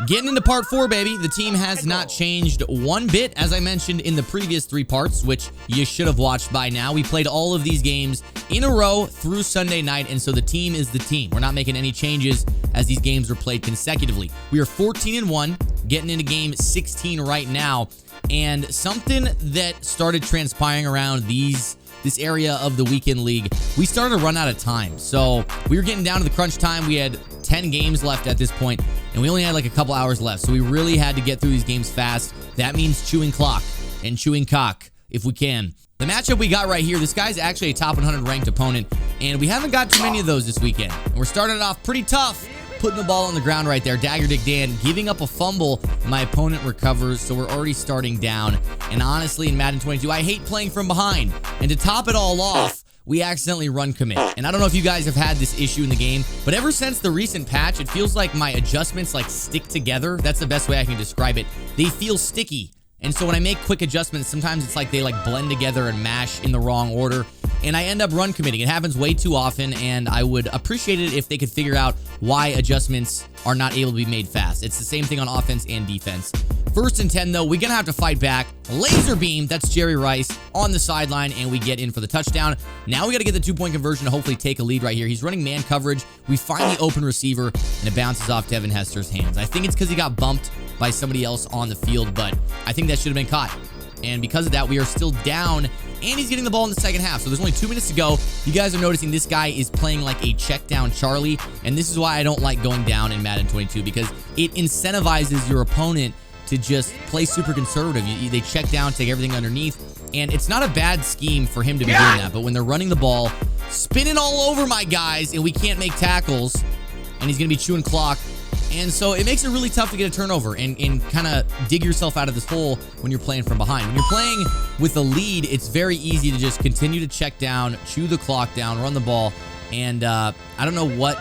Getting into part 4, baby. The team has not changed one bit, as I mentioned in the previous 3 parts, which you should have watched by now. We played all of these games in a row through Sunday night, and so the team is the team. We're not making any changes as these games are played consecutively. We are 14-1, getting into game 16 right now, and something that started transpiring around this area of the weekend league, we started to run out of time. So we were getting down to the crunch time. We had 10 games left at this point, and we only had like a couple hours left. So we really had to get through these games fast. That means chewing clock and chewing cock if we can. The matchup we got right here, this guy's actually a top 100 ranked opponent, and we haven't got too many of those this weekend. And we're starting it off pretty tough, putting the ball on the ground right there. Dagger Dick Dan giving up a fumble. My opponent recovers, so we're already starting down. And honestly, in Madden 22, I hate playing from behind. And to top it all off, we accidentally run commit. And I don't know if you guys have had this issue in the game, but ever since the recent patch, it feels like my adjustments like stick together. That's the best way I can describe it. They feel sticky. And so when I make quick adjustments, sometimes it's like they like blend together and mash in the wrong order, and I end up run committing. It happens way too often, and I would appreciate it if they could figure out why adjustments are not able to be made fast. It's the same thing on offense and defense. 1st and 10, though, we're going to have to fight back. Laser beam, that's Jerry Rice on the sideline, and we get in for the touchdown. Now we got to get the 2-point conversion to hopefully take a lead right here. He's running man coverage. We find the open receiver, and it bounces off Devin Hester's hands. I think it's because he got bumped by somebody else on the field, but I think that should have been caught. And because of that, we are still down, and he's getting the ball in the second half. So there's only 2 minutes to go. You guys are noticing this guy is playing like a check down Charlie, and this is why I don't like going down in Madden 22, because it incentivizes your opponent to just play super conservative. They check down, take everything underneath, and it's not a bad scheme for him to be doing that, but when they're running the ball, spinning all over my guys, and we can't make tackles, and he's going to be chewing clock, and so it makes it really tough to get a turnover and kind of dig yourself out of this hole when you're playing from behind. When you're playing with a lead, it's very easy to just continue to check down, chew the clock down, run the ball, and I don't know what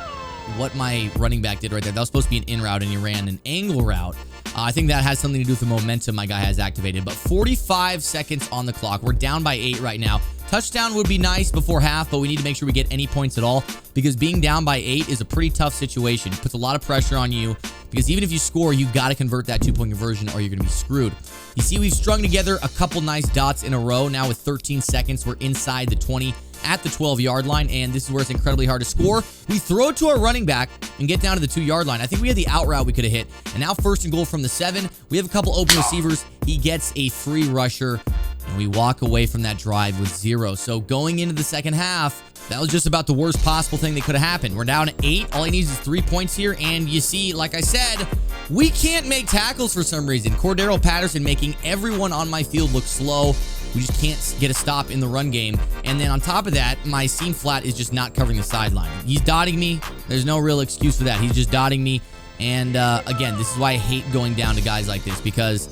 my running back did right there. That was supposed to be an in route, and he ran an angle route. I think that has something to do with the momentum my guy has activated. But 45 seconds on the clock. We're down by 8 right now. Touchdown would be nice before half, but we need to make sure we get any points at all, because being down by 8 is a pretty tough situation. It puts a lot of pressure on you, because even if you score, you got to convert that 2-point conversion or you're going to be screwed. You see, we've strung together a couple nice dots in a row. Now with 13 seconds, we're inside the 20 at the 12-yard line, and this is where it's incredibly hard to score. We throw it to our running back and get down to the 2-yard line. I think we had the out route we could have hit, and now 1st and goal from the 7. We have a couple open receivers. He gets a free rusher, and we walk away from that drive with 0. So going into the second half, that was just about the worst possible thing that could have happened. We're down 8. All he needs is 3 points here, and you see, like I said, we can't make tackles for some reason. Cordero Patterson making everyone on my field look slow. We just can't get a stop in the run game. And then on top of that, my seam flat is just not covering the sideline. He's dotting me. There's no real excuse for that. He's just dotting me. And again, this is why I hate going down to guys like this, because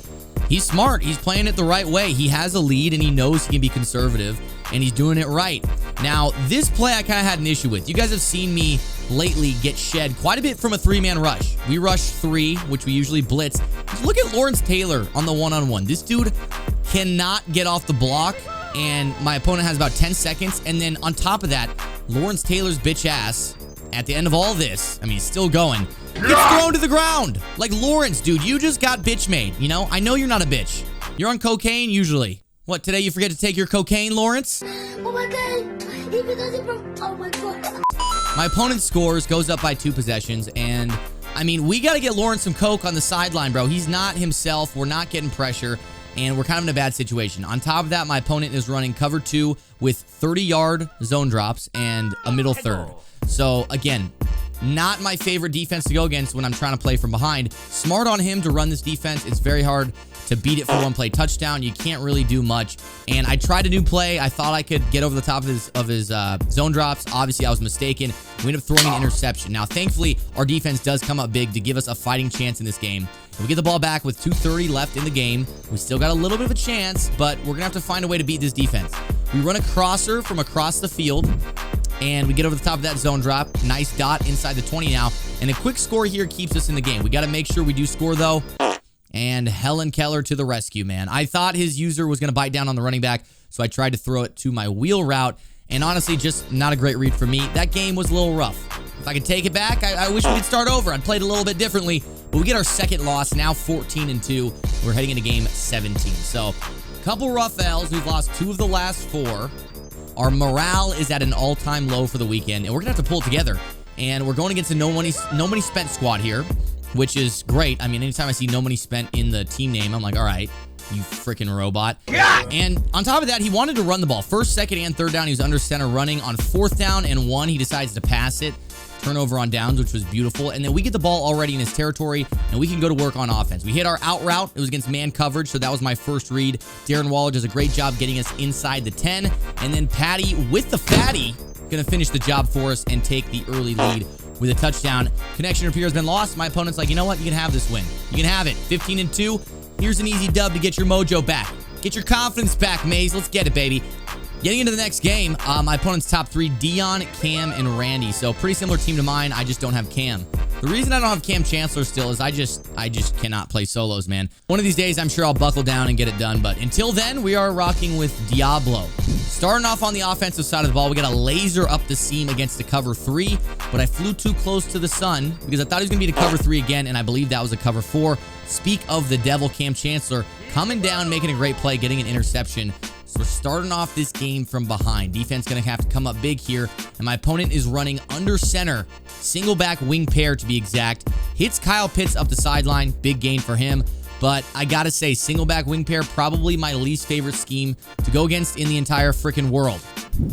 he's smart. He's playing it the right way. He has a lead, and he knows he can be conservative, and he's doing it right. Now, this play I kind of had an issue with. You guys have seen me lately get shed quite a bit from a 3-man rush. We rush 3, which we usually blitz. Just look at Lawrence Taylor on the one-on-one. This dude cannot get off the block, and my opponent has about 10 seconds, and then on top of that, Lawrence Taylor's bitch ass, at the end of all this, I mean, he's still going, gets thrown to the ground. Like, Lawrence, dude, you just got bitch made, you know? I know you're not a bitch. You're on cocaine usually. What, today you forget to take your cocaine, Lawrence? Oh my god, even though from, oh my god. My opponent scores, goes up by 2 possessions, and I mean, we got to get Lawrence some coke on the sideline, bro. He's not himself. We're not getting pressure, and we're kind of in a bad situation. On top of that, my opponent is running cover 2 with 30-yard zone drops and a middle third. So, again, not my favorite defense to go against when I'm trying to play from behind. Smart on him to run this defense. It's very hard to beat it for one play touchdown. You can't really do much. And I tried a new play. I thought I could get over the top of his zone drops. Obviously, I was mistaken. We ended up throwing an interception. Now, thankfully, our defense does come up big to give us a fighting chance in this game. And we get the ball back with 2:30 left in the game. We still got a little bit of a chance, but we're going to have to find a way to beat this defense. We run a crosser from across the field, and we get over the top of that zone drop. Nice dot inside the 20 now. And a quick score here keeps us in the game. We got to make sure we do score, though. And Helen Keller to the rescue, man. I thought his user was going to bite down on the running back, so I tried to throw it to my wheel route. And honestly, just not a great read for me. That game was a little rough. If I could take it back, I wish we could start over. I'd played a little bit differently. But we get our second loss, now 14-2. We're heading into game 17. So, a couple rough L's. We've lost 2 of the last 4. Our morale is at an all-time low for the weekend, and we're going to have to pull it together. And we're going against a no money spent squad here, which is great. I mean, anytime I see no money spent in the team name, I'm like, all right, you freaking robot. Yeah. And on top of that, he wanted to run the ball. First, second, and third down, he was under center running. On 4th down and 1, he decides to pass it. Turnover on downs, which was beautiful. And then we get the ball already in his territory, and we can go to work on offense. We hit our out route. It was against man coverage, so that was my first read. Darren Waller does a great job getting us inside the 10. And then Patty with the fatty going to finish the job for us and take the early lead with a touchdown. Connection appears been lost. My opponent's like, you know what? You can have this win. You can have it. 15-2. Here's an easy dub to get your mojo back. Get your confidence back, Maze. Let's get it, baby. Getting into the next game, my opponent's top 3, Dion, Cam, and Randy. So pretty similar team to mine. I just don't have Cam. The reason I don't have Cam Chancellor still is I just cannot play solos, man. One of these days, I'm sure I'll buckle down and get it done. But until then, we are rocking with Diablo. Starting off on the offensive side of the ball, we got a laser up the seam against the cover 3. But I flew too close to the sun because I thought he was going to be the cover 3 again, and I believe that was a cover 4. Speak of the devil, Cam Chancellor coming down, making a great play, getting an interception. So we're starting off this game from behind. Defense going to have to come up big here. And my opponent is running under center. Single back wing pair to be exact. Hits Kyle Pitts up the sideline. Big gain for him. But I got to say, single back wing pair, probably my least favorite scheme to go against in the entire freaking world.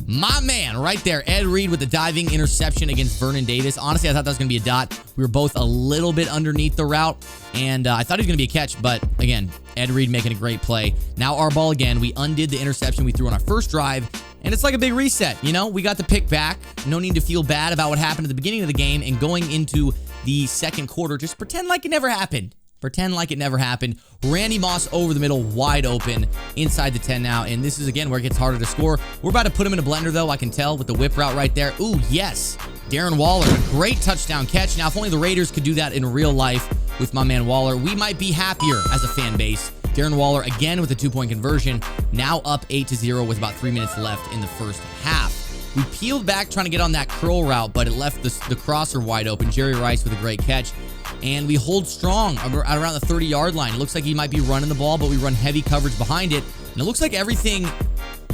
My man right there, Ed Reed with the diving interception against Vernon Davis. Honestly, I thought that was going to be a dot. We were both a little bit underneath the route, and I thought he was going to be a catch, but again, Ed Reed making a great play. Now our ball again. We undid the interception we threw on our first drive, and it's like a big reset. You know, we got the pick back. No need to feel bad about what happened at the beginning of the game, and going into the second quarter, just pretend like it never happened. Pretend like it never happened. Randy Moss over the middle, wide open, inside the 10 now. And this is, again, where it gets harder to score. We're about to put him in a blender, though, I can tell, with the whip route right there. Ooh, yes. Darren Waller, a great touchdown catch. Now, if only the Raiders could do that in real life with my man Waller, we might be happier as a fan base. Darren Waller, again, with a 2-point conversion. Now up 8-0 with about 3 minutes left in the first half. We peeled back trying to get on that curl route, but it left the crosser wide open. Jerry Rice with a great catch. And we hold strong at around the 30-yard line. It looks like he might be running the ball, but we run heavy coverage behind it. And it looks like everything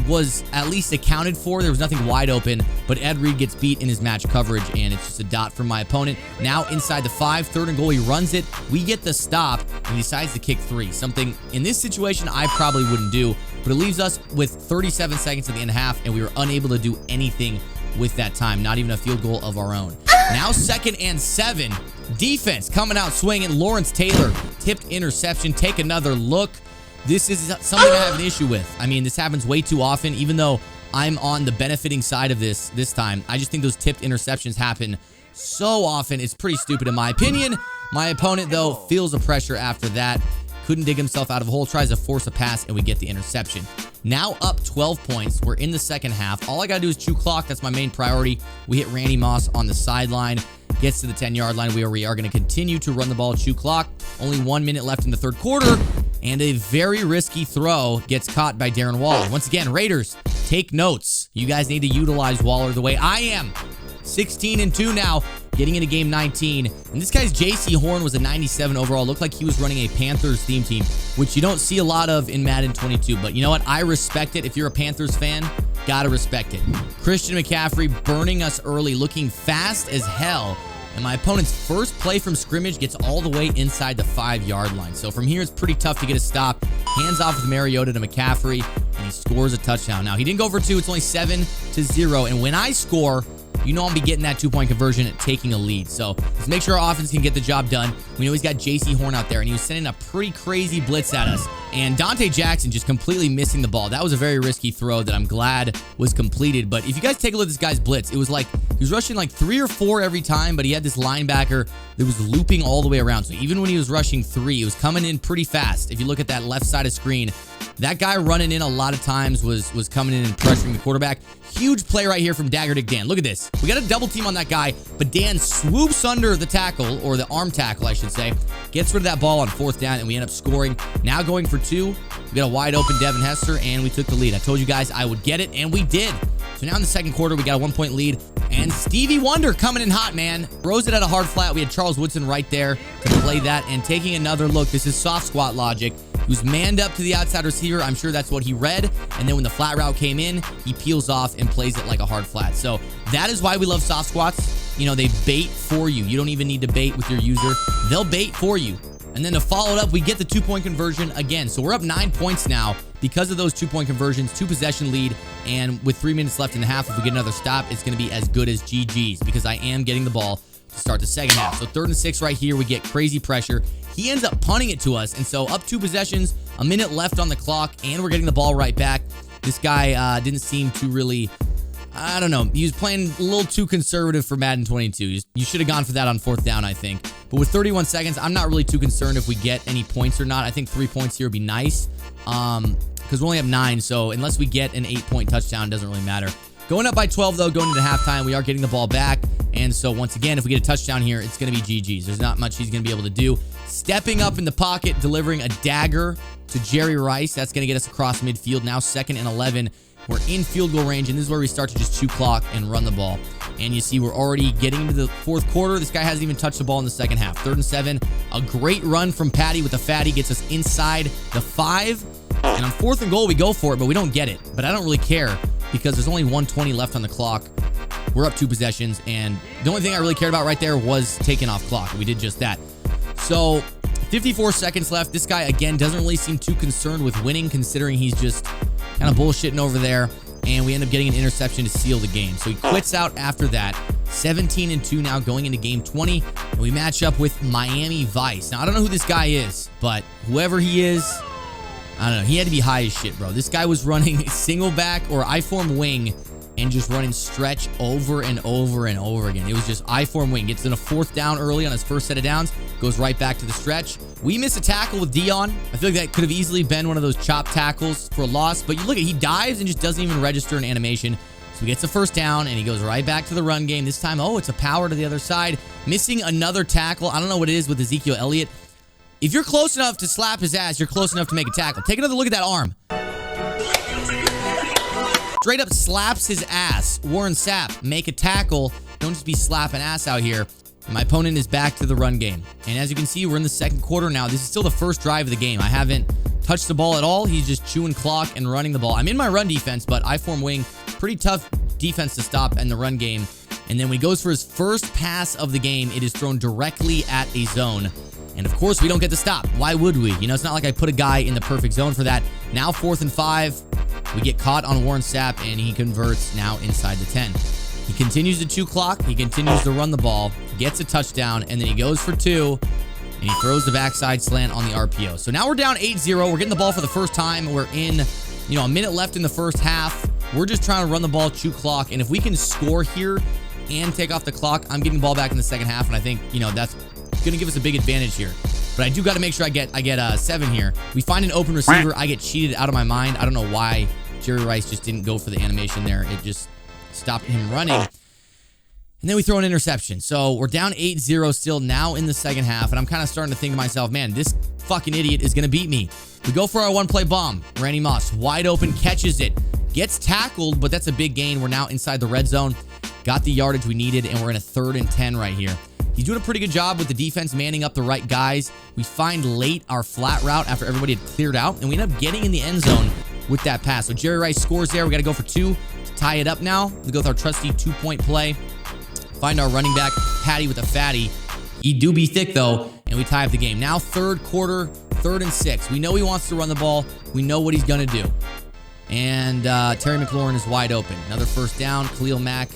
was at least accounted for. There was nothing wide open, but Ed Reed gets beat in his match coverage, and it's just a dot from my opponent. Now inside the 5, 3rd and goal, he runs it. We get the stop, and he decides to kick 3. Something in this situation I probably wouldn't do, but it leaves us with 37 seconds at the end of half, and we were unable to do anything with that time. Not even a field goal of our own. Now 2nd and 7. Defense coming out swinging. Lawrence Taylor, tipped interception. Take another look. This is something I have an issue with. I mean, this happens way too often, even though I'm on the benefiting side of this time. I just think those tipped interceptions happen so often. It's pretty stupid in my opinion. My opponent, though, feels the pressure after that. Couldn't dig himself out of a hole, tries to force a pass, and we get the interception. Now up 12 points. We're in the second half. All I got to do is chew clock. That's my main priority. We hit Randy Moss on the sideline. Gets to the 10-yard line where we are going to continue to run the ball, chew clock. Only 1 minute left in the third quarter. And a very risky throw gets caught by Darren Waller. Once again, Raiders, take notes. You guys need to utilize Waller the way I am. 16-2 now, getting into game 19. And this guy's J.C. Horn was a 97 overall. Looked like he was running a Panthers theme team, which you don't see a lot of in Madden 22. But you know what? I respect it. If you're a Panthers fan, gotta respect it. Christian McCaffrey burning us early, looking fast as hell. And my opponent's first play from scrimmage gets all the way inside the 5-yard line. So from here, it's pretty tough to get a stop. Hands off with Mariota to McCaffrey, and he scores a touchdown. Now, he didn't go for 2. It's only 7-0. And when I score, you know I'll be getting that 2-point conversion and taking a lead. So let's make sure our offense can get the job done. We know he's got J.C. Horn out there, and he was sending a pretty crazy blitz at us. And Dante Jackson just completely missing the ball. That was a very risky throw that I'm glad was completed. But if you guys take a look at this guy's blitz, it was like he was rushing like 3 or 4 every time, but he had this linebacker that was looping all the way around. So even when he was rushing 3, it was coming in pretty fast. If you look at that left side of screen, that guy running in a lot of times was coming in and pressuring the quarterback. Huge play right here from Dagger Dick Dan. Look at this. We got a double team on that guy, but Dan swoops under the tackle, or the arm tackle, I should say. Gets rid of that ball on 4th down, and we end up scoring. Now going for 2. We got a wide open Devin Hester, and we took the lead. I told you guys I would get it, and we did. So now in the second quarter, we got a 1-point lead. And Stevie Wonder coming in hot, man. Throws it at a hard flat. We had Charles Woodson right there to play that. And taking another look, this is soft squat logic. Who's manned up to the outside receiver. I'm sure that's what he read. And then when the flat route came in, he peels off and plays it like a hard flat. So that is why we love soft squats. You know, they bait for you. You don't even need to bait with your user. They'll bait for you. And then to follow it up, we get the 2-point conversion again. So we're up 9 points now because of those 2-point conversions, 2-possession lead. And with 3 minutes left in the half, if we get another stop, it's going to be as good as GG's because I am getting the ball to start the second half. So 3rd and 6 right here. We get crazy pressure. He ends up punting it to us. And so up 2 possessions, a minute left on the clock, and we're getting the ball right back. This guy didn't seem to really, I don't know. He was playing a little too conservative for Madden 22. You should have gone for that on 4th down, I think. But with 31 seconds, I'm not really too concerned if we get any points or not. I think 3 points here would be nice because we only have 9. So unless we get an 8-point touchdown, it doesn't really matter. Going up by 12, though, going into halftime, we are getting the ball back. And so once again, if we get a touchdown here, it's going to be GG's. There's not much he's going to be able to do. Stepping up in the pocket, delivering a dagger to Jerry Rice. That's going to get us across midfield. Now 2nd and 11. We're in field goal range, and this is where we start to just chew clock and run the ball. And you see we're already getting into the 4th quarter. This guy hasn't even touched the ball in the second half. 3rd and 7. A great run from Patty with the fatty gets us inside the 5. And on 4th and goal, we go for it, but we don't get it. But I don't really care because there's only 1:20 left on the clock. We're up 2 possessions, and the only thing I really cared about right there was taking off clock. We did just that. So 54 seconds left. This guy, again, doesn't really seem too concerned with winning considering he's just kind of bullshitting over there. And we end up getting an interception to seal the game. So he quits out after that. 17-2 now going into game 20. And we match up with Miami Vice. Now, I don't know who this guy is, but whoever he is, I don't know. He had to be high as shit, bro. This guy was running single back or I-form wing and just running stretch over and over and over again. It was just I-form wing. Gets in a 4th down early on his first set of downs. Goes right back to the stretch. We miss a tackle with Dion. I feel like that could have easily been one of those chop tackles for a loss. But you look at he dives and just doesn't even register an animation. So he gets the 1st down and he goes right back to the run game. This time, oh, it's a power to the other side. Missing another tackle. I don't know what it is with Ezekiel Elliott. If you're close enough to slap his ass, you're close enough to make a tackle. Take another look at that arm. Straight up slaps his ass. Warren Sapp, make a tackle. Don't just be slapping ass out here. And my opponent is back to the run game. And as you can see, we're in the 2nd quarter now. This is still the first drive of the game. I haven't touched the ball at all. He's just chewing clock and running the ball. I'm in my run defense, but I-form wing, pretty tough defense to stop in the run game. And then when he goes for his first pass of the game, it is thrown directly at a zone. And of course, we don't get to stop. Why would we? You know, it's not like I put a guy in the perfect zone for that. Now 4th and 5. We get caught on Warren Sapp, and he converts now inside the 10. He continues to chew clock. He continues to run the ball, gets a touchdown, and then he goes for 2, and he throws the backside slant on the RPO. So now we're down 8-0. We're getting the ball for the first time. We're in, a minute left in the first half. We're just trying to run the ball, chew clock, and if we can score here and take off the clock, I'm getting the ball back in the second half, and I think, that's going to give us a big advantage here. But I do got to make sure I get 7 here. We find an open receiver. I get cheated out of my mind. I don't know why Jerry Rice just didn't go for the animation there. It just stopped him running. And then we throw an interception. So we're down 8-0 still now in the second half. And I'm kind of starting to think to myself, man, this fucking idiot is going to beat me. We go for our 1-play bomb. Randy Moss, wide open, catches it. Gets tackled, but that's a big gain. We're now inside the red zone. Got the yardage we needed, and we're in a 3rd and 10 right here. He's doing a pretty good job with the defense manning up the right guys. We find late our flat route after everybody had cleared out, and we end up getting in the end zone with that pass. So Jerry Rice scores there. We got to go for 2 to tie it up now. We go with our trusty 2-point play. Find our running back, Patty with a fatty. He do be thick, though, and we tie up the game. Now 3rd quarter, 3rd and 6. We know he wants to run the ball. We know what he's going to do. And Terry McLaurin is wide open. Another 1st down. Khalil Mack,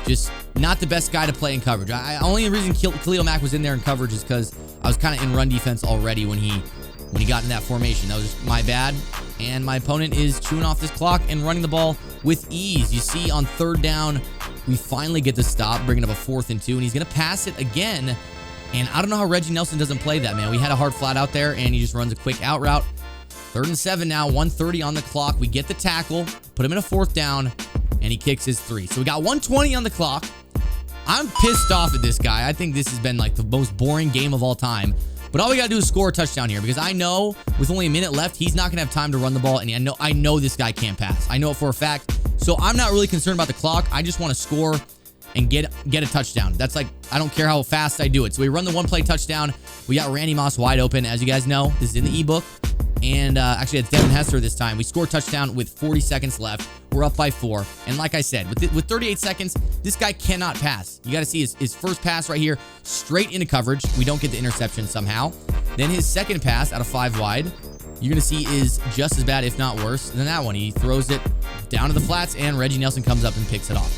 just not the best guy to play in coverage. Only reason Khalil Mack was in there in coverage is because I was kind of in run defense already when he got in that formation. That was just my bad. And my opponent is chewing off this clock and running the ball with ease. You see on 3rd down, we finally get the stop, bringing up a 4th and 2, and he's going to pass it again. And I don't know how Reggie Nelson doesn't play that, man. We had a hard flat out there, and he just runs a quick out route. 3rd and 7 now, 1:30 on the clock. We get the tackle, put him in a 4th down, and he kicks his 3. So we got 1:20 on the clock. I'm pissed off at this guy. I think this has been like the most boring game of all time. But all we got to do is score a touchdown here because I know with only a minute left, he's not going to have time to run the ball. And I know this guy can't pass. I know it for a fact. So I'm not really concerned about the clock. I just want to score and get a touchdown. That's like, I don't care how fast I do it. So we run the one play touchdown. We got Randy Moss wide open. As you guys know, this is in the ebook. And actually, it's Devin Hester this time. We score touchdown with 40 seconds left. We're up by 4. And like I said, with 38 seconds, this guy cannot pass. You got to see his first pass right here, straight into coverage. We don't get the interception somehow. Then his second pass out of 5 wide, you're going to see is just as bad, if not worse, than that one. He throws it down to the flats, and Reggie Nelson comes up and picks it off.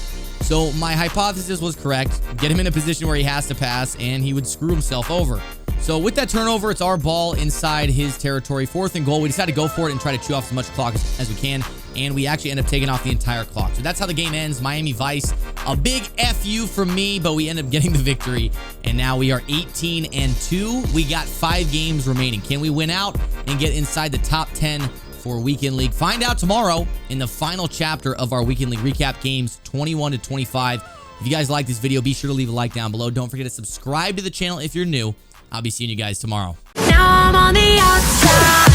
So my hypothesis was correct. Get him in a position where he has to pass, and he would screw himself over. So with that turnover, it's our ball inside his territory. 4th and goal. We decided to go for it and try to chew off as much clock as we can, and we actually end up taking off the entire clock. So that's how the game ends. Miami Vice, a big FU from me, but we end up getting the victory, and now we are 18-2. We got 5 games remaining. Can we win out and get inside the top 10 for Weekend League? Find out tomorrow in the final chapter of our Weekend League recap, games 21-25. If you guys like this video, be sure to leave a like down below. Don't forget to subscribe to the channel if you're new. I'll be seeing you guys tomorrow. Now I'm on the outside.